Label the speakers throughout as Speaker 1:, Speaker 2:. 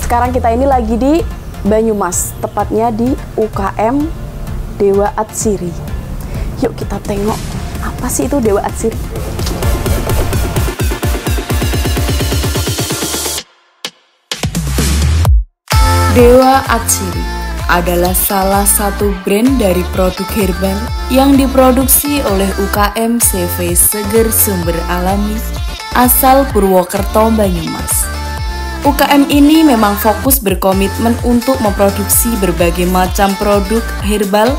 Speaker 1: Sekarang kita ini lagi di Banyumas, tepatnya di UKM Dewa Atsiri. Yuk kita tengok apa sih itu Dewa Atsiri. Dewa Atsiri adalah salah satu brand dari produk herbal yang diproduksi oleh UKM CV Seger Sumber Alami asal Purwokerto, Banyumas. UKM ini memang fokus berkomitmen untuk memproduksi berbagai macam produk herbal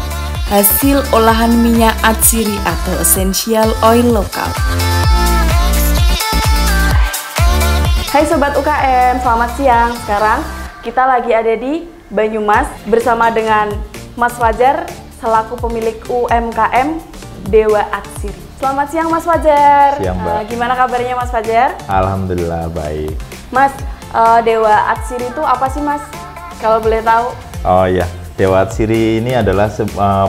Speaker 1: hasil olahan minyak atsiri atau essential oil lokal. Hai Sobat UKM, selamat siang. Sekarang kita lagi ada di Banyumas bersama dengan Mas Fajar selaku pemilik UMKM Dewa Atsiri. Selamat siang Mas Fajar.
Speaker 2: Siang, Mbak.
Speaker 1: Gimana kabarnya Mas Fajar?
Speaker 2: Alhamdulillah baik.
Speaker 1: Mas, Dewa Atsiri itu apa sih Mas? Kalau boleh tahu?
Speaker 2: Oh iya, Dewa Atsiri ini adalah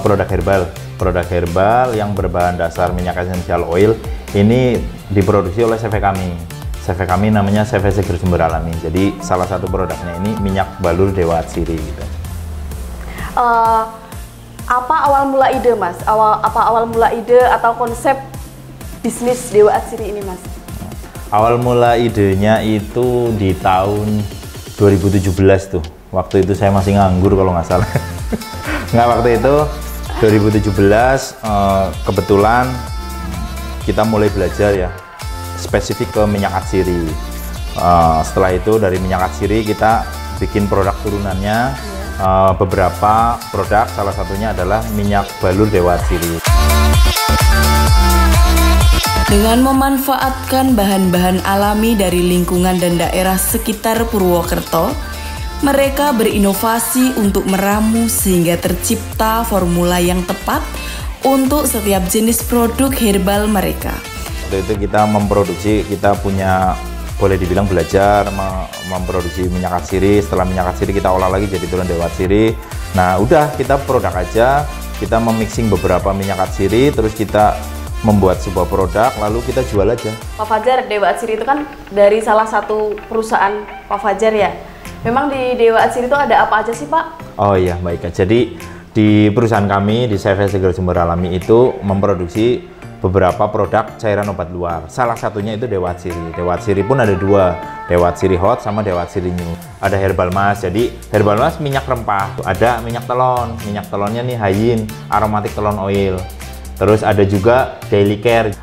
Speaker 2: produk herbal. Produk herbal yang berbahan dasar minyak essential oil. Ini diproduksi oleh CV kami. CV kami namanya CV Seger Sumber Alami. Jadi salah satu produknya ini minyak balur Dewa Atsiri gitu.
Speaker 1: Apa awal mula ide Mas? Awal mula ide atau konsep bisnis Dewa Atsiri ini Mas?
Speaker 2: Awal mula idenya itu di tahun 2017 tuh. Waktu itu saya masih nganggur kalau nggak salah. Nggak, waktu itu 2017 kebetulan kita mulai belajar ya spesifik ke minyak atsiri. Setelah itu dari minyak atsiri kita bikin produk turunannya. Beberapa produk, salah satunya adalah minyak balur Dewa Atsiri.
Speaker 1: Dengan memanfaatkan bahan-bahan alami dari lingkungan dan daerah sekitar Purwokerto, mereka berinovasi untuk meramu sehingga tercipta formula yang tepat untuk setiap jenis produk herbal mereka.
Speaker 2: Waktu itu kita memproduksi, kita punya, boleh dibilang belajar memproduksi minyak atsiri. Setelah minyak atsiri kita olah lagi jadi turunan Dewa Atsiri. Nah udah, kita produk aja, kita memixing beberapa minyak atsiri, terus kita membuat sebuah produk, lalu kita jual aja.
Speaker 1: Pak Fajar, Dewa Atsiri itu kan dari salah satu perusahaan Pak Fajar ya. Memang di Dewa Atsiri itu ada apa aja sih Pak?
Speaker 2: Oh iya, baik. Jadi di perusahaan kami, di CV Seger Sumber Alami itu memproduksi beberapa produk cairan obat luar. Salah satunya itu Dewa Atsiri. Dewa Atsiri pun ada dua, Dewa Atsiri Hot sama Dewa Atsiri New. Ada herbal mask, jadi herbal mask minyak rempah. Ada minyak telonnya nih Hayin, aromatic telon oil. Terus ada juga daily care,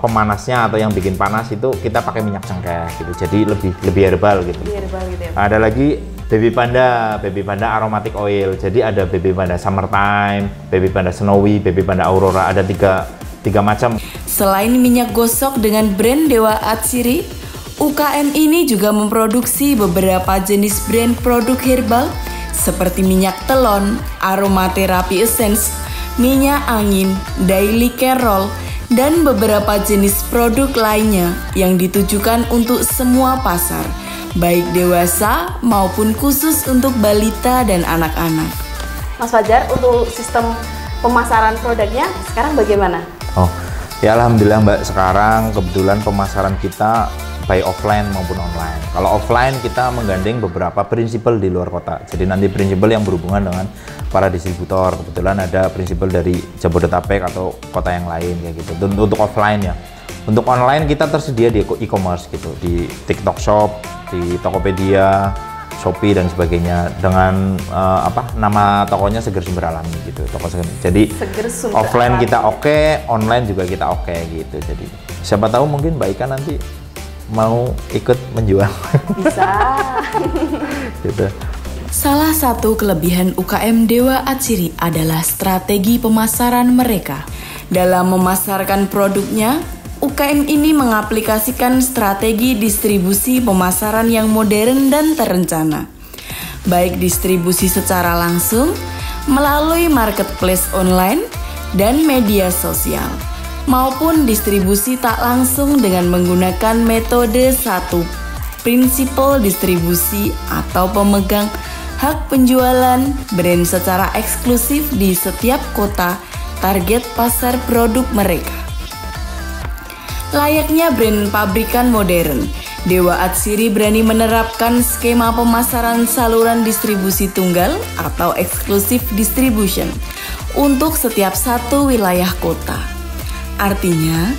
Speaker 2: pemanasnya atau yang bikin panas itu kita pakai minyak cengkeh gitu. Jadi lebih herbal gitu. Lebih herbal gitu ya. Ada lagi Baby Panda aromatic oil. Jadi ada Baby Panda Summertime, Baby Panda Snowy, Baby Panda Aurora. Ada tiga macam.
Speaker 1: Selain minyak gosok dengan brand Dewa Atsiri, UKM ini juga memproduksi beberapa jenis brand produk herbal seperti minyak telon, aromaterapi essence, minyak angin, daily care roll, dan beberapa jenis produk lainnya yang ditujukan untuk semua pasar, baik dewasa maupun khusus untuk balita dan anak-anak. Mas Fajar, untuk sistem pemasaran produknya sekarang bagaimana?
Speaker 2: Oh, ya alhamdulillah Mbak, sekarang kebetulan pemasaran kita baik offline maupun online. Kalau offline kita menggandeng beberapa prinsipal di luar kota. Jadi nanti prinsipal yang berhubungan dengan para distributor. Kebetulan ada prinsipal dari Jabodetabek atau kota yang lain kayak gitu. Untuk offline ya. Untuk online kita tersedia di e-commerce gitu, di TikTok Shop, di Tokopedia, Shopee dan sebagainya, dengan nama tokonya Seger Sumber Alami gitu. Jadi offline kita oke, online juga kita oke gitu. Jadi siapa tahu mungkin Mbak Ika nanti mau ikut menjual.
Speaker 1: Bisa.
Speaker 2: Gitu.
Speaker 1: Salah satu kelebihan UKM Dewa Atsiri adalah strategi pemasaran mereka. Dalam memasarkan produknya, UKM ini mengaplikasikan strategi distribusi pemasaran yang modern dan terencana. Baik distribusi secara langsung, melalui marketplace online, dan media sosial, maupun distribusi tak langsung dengan menggunakan metode satu prinsipal distribusi atau pemegang hak penjualan brand secara eksklusif di setiap kota target pasar produk mereka. Layaknya brand pabrikan modern, Dewa Atsiri berani menerapkan skema pemasaran saluran distribusi tunggal atau exclusive distribution untuk setiap satu wilayah kota. Artinya,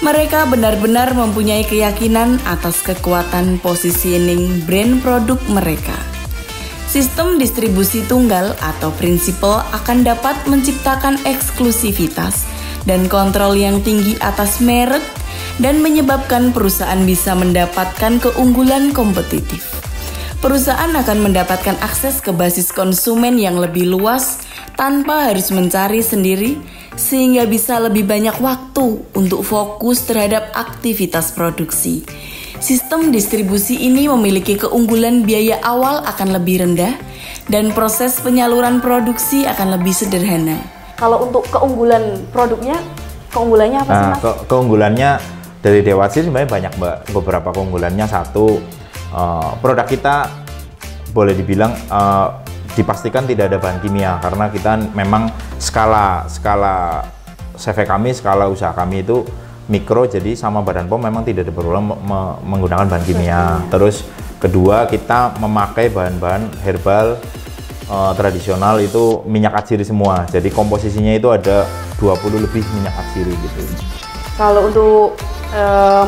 Speaker 1: mereka benar-benar mempunyai keyakinan atas kekuatan positioning brand produk mereka. Sistem distribusi tunggal atau prinsipal akan dapat menciptakan eksklusivitas dan kontrol yang tinggi atas merek dan menyebabkan perusahaan bisa mendapatkan keunggulan kompetitif. Perusahaan akan mendapatkan akses ke basis konsumen yang lebih luas tanpa harus mencari sendiri, sehingga bisa lebih banyak waktu untuk fokus terhadap aktivitas produksi. Sistem distribusi ini memiliki keunggulan biaya awal akan lebih rendah dan proses penyaluran produksi akan lebih sederhana.
Speaker 3: Kalau untuk keunggulan produknya, keunggulannya apa sih Mas?
Speaker 2: Keunggulannya dari Dewa Atsiri sebenarnya banyak Mbak. Beberapa keunggulannya, satu, produk kita boleh dibilang dipastikan tidak ada bahan kimia karena kita memang skala CV kami, skala usaha kami itu mikro, jadi sama Badan POM memang tidak diperlukan menggunakan bahan kimia. Terus kedua, kita memakai bahan-bahan herbal tradisional, itu minyak atsiri semua. Jadi komposisinya itu ada 20 lebih minyak atsiri gitu.
Speaker 3: Kalau untuk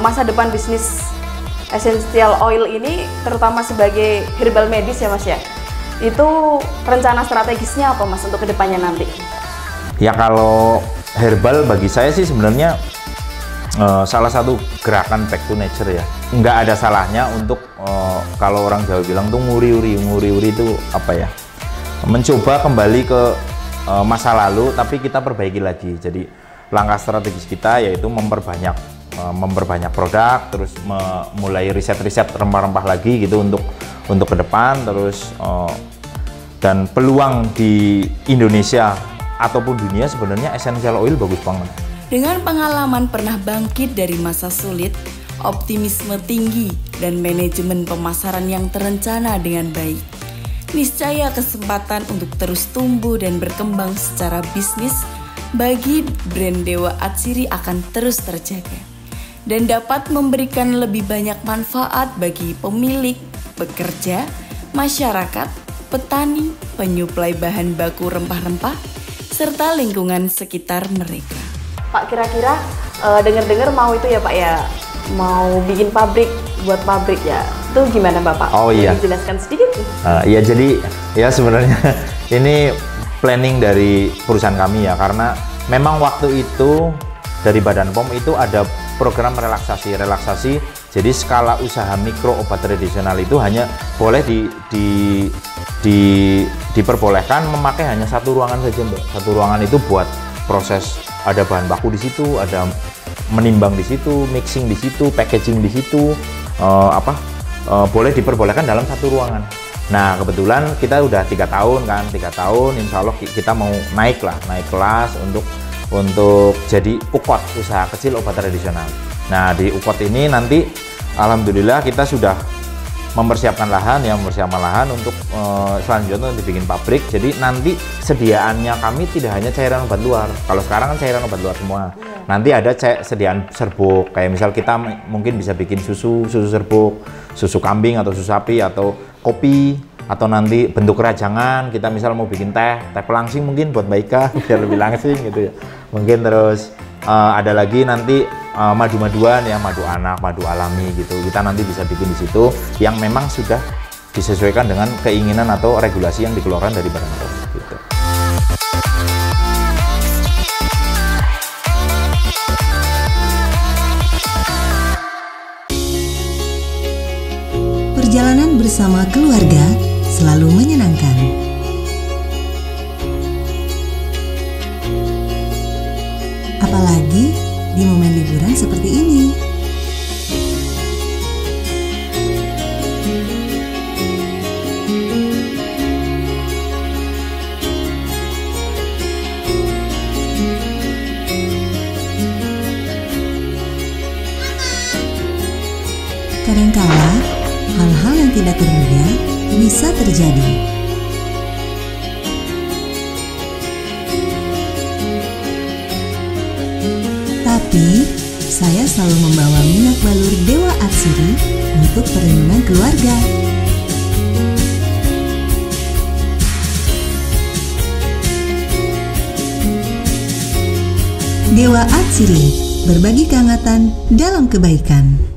Speaker 3: masa depan bisnis essential oil ini, terutama sebagai herbal medis ya Mas ya, itu rencana strategisnya apa Mas untuk kedepannya nanti?
Speaker 2: Ya kalau herbal bagi saya sih sebenarnya salah satu gerakan back to nature ya. Nggak ada salahnya untuk kalau orang Jawa bilang tuh nguri-uri itu apa ya? Mencoba kembali ke masa lalu tapi kita perbaiki lagi. Jadi langkah strategis kita yaitu memperbanyak produk, terus mulai riset-riset rempah-rempah lagi gitu untuk ke depan, terus dan peluang di Indonesia ataupun dunia sebenarnya essential oil bagus banget.
Speaker 1: Dengan pengalaman pernah bangkit dari masa sulit, optimisme tinggi, dan manajemen pemasaran yang terencana dengan baik, niscaya kesempatan untuk terus tumbuh dan berkembang secara bisnis bagi brand Dewa Atsiri akan terus terjaga dan dapat memberikan lebih banyak manfaat bagi pemilik, pekerja, masyarakat, petani, penyuplai bahan baku rempah-rempah, serta lingkungan sekitar mereka.
Speaker 3: Pak, kira-kira dengar-dengar mau itu ya Pak ya, mau bikin pabrik, buat pabrik ya, itu gimana Bapak?
Speaker 2: Oh iya.
Speaker 3: Boleh dijelaskan sedikit?
Speaker 2: Iya, jadi ya sebenarnya ini planning dari perusahaan kami ya, karena memang waktu itu dari Badan POM itu ada program relaksasi. Jadi skala usaha mikro obat tradisional itu hanya boleh diperbolehkan memakai hanya satu ruangan saja Mbak. Satu ruangan itu buat proses, ada bahan baku di situ, ada menimbang di situ, mixing di situ, packaging di situ, boleh diperbolehkan dalam satu ruangan. Nah kebetulan kita udah 3 tahun kan, 3 tahun insya Allah kita mau naik kelas untuk jadi UKOT, usaha kecil obat tradisional. Nah di UKOT ini nanti alhamdulillah kita sudah mempersiapkan lahan untuk selanjutnya untuk bikin pabrik. Jadi nanti sediaannya kami tidak hanya cairan obat luar. Kalau sekarang kan cairan obat luar semua. Nanti ada sediaan serbuk, kayak misal kita mungkin bisa bikin susu serbuk, susu kambing atau susu sapi atau kopi, atau nanti bentuk kerajangan, kita misal mau bikin teh pelangsing mungkin buat Mbak Ika biar lebih langsing gitu ya. Mungkin terus ada lagi nanti madu-maduan ya, madu anak, madu alami gitu. Kita nanti bisa bikin di situ yang memang sudah disesuaikan dengan keinginan atau regulasi yang dikeluarkan dari Badan POM gitu.
Speaker 4: Perjalanan bersama keluarga selalu menyenangkan. Apalagi di momen liburan seperti ini. Kadangkala hal-hal yang tidak terduga bisa terjadi. Tapi saya selalu membawa minyak balur Dewa Atsiri untuk perlindungan keluarga. Dewa Atsiri, berbagi kehangatan dalam kebaikan.